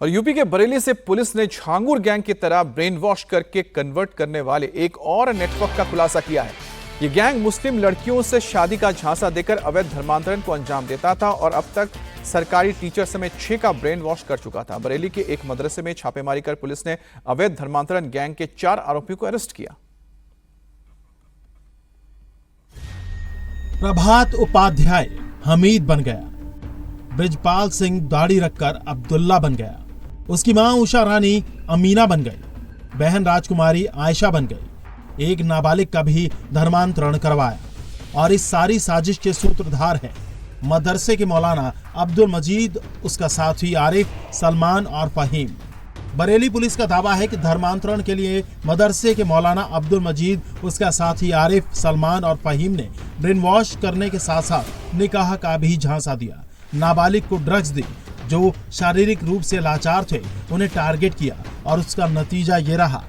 और यूपी के बरेली से पुलिस ने झांगुर गैंग की तरह ब्रेन वॉश करके कन्वर्ट करने वाले एक और नेटवर्क का खुलासा किया है। ये गैंग मुस्लिम लड़कियों से शादी का झांसा देकर अवैध धर्मांतरण को अंजाम देता था और अब तक सरकारी टीचर समेत 6 का ब्रेन वॉश कर चुका था। बरेली के एक मदरसे में छापेमारी कर पुलिस ने अवैध धर्मांतरण गैंग के 4 आरोपियों को अरेस्ट किया। प्रभात उपाध्याय हमीद बन गया, ब्रिजपाल सिंह दाढ़ी रखकर अब्दुल्ला बन गया, उसकी मां उषा रानी अमीना बन गई, बहन राजकुमारी आयशा बन गई, एक नाबालिग का भी धर्मांतरण करवाया और इस सारी साजिश के सूत्रधार हैं मदरसे के मौलाना अब्दुल मजीद, उसका साथी आरिफ, सलमान और फहीम। बरेली पुलिस का दावा है कि धर्मांतरण के लिए मदरसे के मौलाना अब्दुल मजीद, उसका साथी आरिफ, सलमान और फहीम ने ब्रेन वॉश करने के साथ साथ निकाह का भी झांसा दिया, नाबालिग को ड्रग्स दी, जो शारीरिक रूप से लाचार थे उन्हें टारगेट किया और उसका नतीजा ये रहा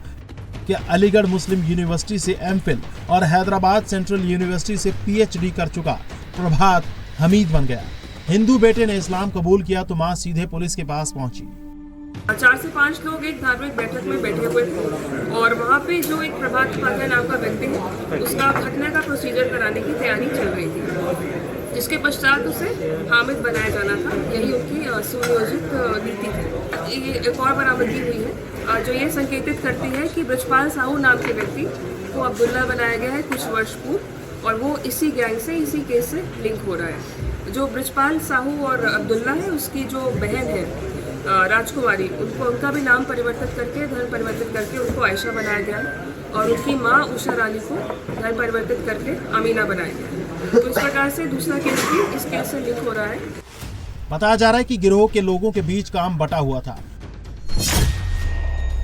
कि अलीगढ़ मुस्लिम यूनिवर्सिटी से एमफिल और हैदराबाद सेंट्रल यूनिवर्सिटी से पीएचडी कर चुका प्रभात हमीद बन गया। हिंदू बेटे ने इस्लाम कबूल किया तो मां सीधे पुलिस के पास पहुंची। 4 से 5 लोग एक धार्मिक बैठक में बैठे हुए थे और वहाँ पे जो एक प्रभात उपाध्याय नाम का व्यक्ति है उसका खतना का प्रोसीजर कराने की तैयारी चल रही थी, जिसके पश्चात उसे हामिद बनाया जाना था। यही उनकी सुनियोजित नीति थी। ये एक और बरामदगी हुई है जो ये संकेतित करती है कि ब्रिजपाल साहू नाम के व्यक्ति को अब्दुल्ला बनाया गया है कुछ वर्ष पूर्व और वो इसी गैंग से, इसी केस से लिंक हो रहा है। जो ब्रिजपाल साहू और अब्दुल्ला है उसकी जो बहन है राजकुमारी, उनका भी नाम परिवर्तित करके, धर्म परिवर्तित करके उनको आयशा बनाया गया है और उनकी माँ उषा रानी को धर्म परिवर्तित करके अमीना बनाया गया। तो इस प्रकार से दूसरा केस भी इस केस से लिंक हो रहा है। बताया जा रहा है कि गिरोह के लोगों के बीच काम बटा हुआ था।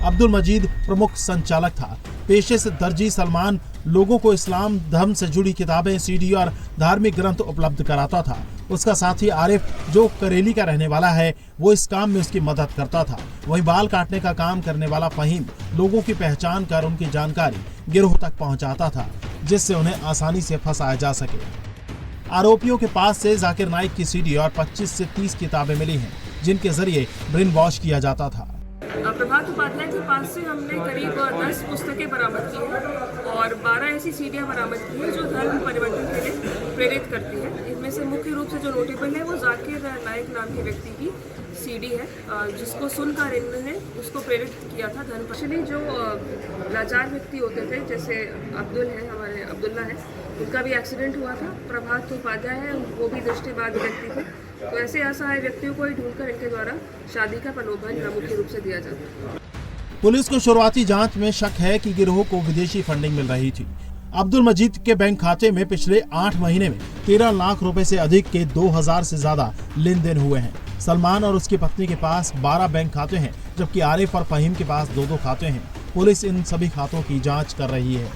अब्दुल मजीद प्रमुख संचालक था, पेशे से दर्जी। सलमान लोगों को इस्लाम धर्म से जुड़ी किताबें, सीडी और धार्मिक ग्रंथ उपलब्ध कराता था। उसका साथी आरिफ, जो करेली का रहने वाला है, वो इस काम में उसकी मदद करता था। वहीं बाल काटने का काम करने वाला फहीम लोगों की पहचान कर उनकी जानकारी गिरोह तक पहुंचाता था, जिससे उन्हें आसानी से फंसाया जा सके। आरोपियों के पास से जाकिर नाइक की सीडी और 25 से 30 किताबें मिली हैं, जिनके जरिए ब्रेन वॉश किया जाता था। प्रभात उपाध्याय के पास से हमने करीब 10 पुस्तकें बरामद की हैं और 12 ऐसी सीडियाँ बरामद की हैं जो धर्म परिवर्तन के लिए प्रेरित करती हैं। इनमें से मुख्य रूप से जो नोटेबल है वो जाकिर नाइक नाम के व्यक्ति की सीडी है, जिसको सुनकर इन्होंने उसको प्रेरित किया था धर्म। एक्चुअली जो लाचार व्यक्ति होते थे, जैसे अब्दुल है, हमारे अब्दुल्ला है, उनका भी एक्सीडेंट हुआ था। प्रभात उपाध्याय है, वो भी दृष्टिबाधित व्यक्ति थे। तो ऐसे असहाय व्यक्तियों को ही ढूंढकर इनके द्वारा शादी का प्रलोभन मुख्य रूप से दिया जाता है। पुलिस को शुरुआती जांच में शक है कि गिरोह को विदेशी फंडिंग मिल रही थी। अब्दुल मजीद के बैंक खाते में पिछले 8 महीने में 13 लाख रुपए से अधिक के 2000 से ज्यादा लेन देन हुए हैं। सलमान और उसकी पत्नी के पास 12 बैंक खाते हैं, जबकि आरिफ और फहीम के पास 2-2 खाते हैं। पुलिस इन सभी खातों की जांच कर रही है।